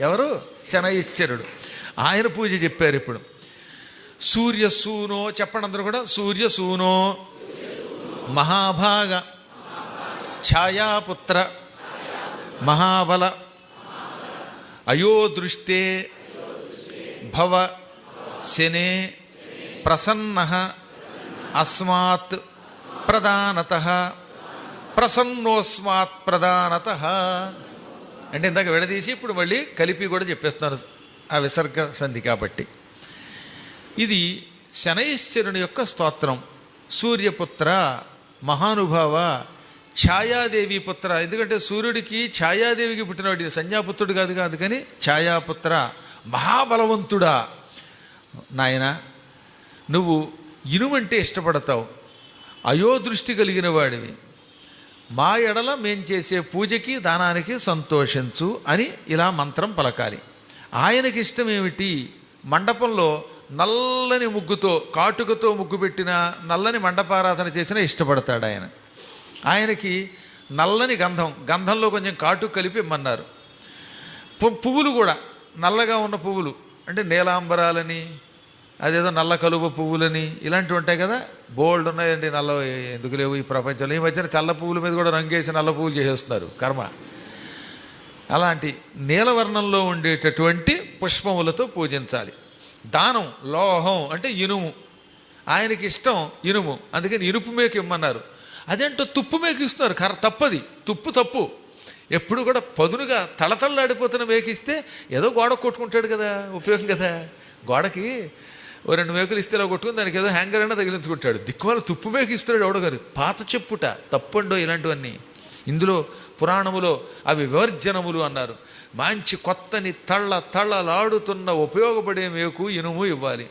ఎవరు? శనైశ్చరుడు. ఆయన పూజ చెప్పారు. ఇప్పుడు సూర్యసూనో చెప్పండి అందరూ కూడా. సూర్యసూనో మహాభాగ ఛాయాపుత్ర మహాబల అయోదృష్టే భవ శనే ప్రసన్న అస్మాత్ ప్రధానత ప్రసన్నోస్మాత్ ప్రధానత. అంటే ఇందాక విడదీసి ఇప్పుడు మళ్ళీ కలిపి కూడా చెప్పేస్తున్నారు ఆ విసర్గ సంధి కాబట్టి. ఇది శనైశ్చరుని యొక్క స్తోత్రం. సూర్యపుత్ర మహానుభావ ఛాయాదేవి పుత్ర. ఎందుకంటే సూర్యుడికి ఛాయాదేవికి పుట్టినవాడు, సంజ్ఞాపుత్రుడు కాదుగా, అందుకని ఛాయాపుత్ర మహాబలవంతుడా. నాయన నువ్వు ఇనుమంటే ఇష్టపడతావు, అయోదృష్టి కలిగిన వాడివి, మా ఎడల మేం చేసే పూజకి దానానికి సంతోషించు అని ఇలా మంత్రం పలకాలి. ఆయనకి ఇష్టం ఏమిటి? మండపంలో నల్లని ముగ్గుతో కాటుకతో ముగ్గు పెట్టిన నల్లని మండపారాధన చేసినా ఇష్టపడతాడు ఆయన. ఆయనకి నల్లని గంధంలో కొంచెం కాటు కలిపి ఇమ్మన్నారు. పువ్వులు కూడా నల్లగా ఉన్న పువ్వులు, అంటే నీలాంబరాలని, అదేదో నల్ల కలువ పువ్వులని ఇలాంటివి ఉంటాయి కదా, బోల్డ్ ఉన్నాయండి. నల్ల ఎందుకు లేవు ఈ ప్రపంచంలో. ఈ మధ్యన తెల్ల పువ్వుల మీద కూడా రంగేసి నల్ల పువ్వులు చేసేస్తున్నారు, కర్మ. అలాంటి నీలవర్ణంలో ఉండేటటువంటి పుష్పములతో పూజించాలి. దానం లోహం అంటే ఇనుము, ఆయనకి ఇష్టం ఇనుము, అందుకని ఇనుపు మేకు ఇమ్మన్నారు. అదేంటో తుప్పు మేకు ఇస్తున్నారు. తప్పది, తప్పు. ఎప్పుడు కూడా పదునుగా తళతళలాడిపోతున్న మేకిస్తే ఏదో గోడ కొట్టుకుంటాడు కదా, ఉపయోగం కదా. గోడకి ఓ 2 మేకులు ఇస్తే ఇలా కొట్టుకుని దానికి ఏదో హ్యాంగర్ అయినా తగిలించుకుంటాడు. దిక్కుమాల తుప్పు మేకు ఇస్తున్నాడు ఎవడో గారు. పాత చెప్పుట తప్పండో ఇలాంటివన్నీ. ఇందులో పురాణములో అవి వివర్జనములు అన్నారు. మంచి కొత్తని తళ్ళలాడుతున్న ఉపయోగపడే మేకు ఇనుము ఇవ్వాలి.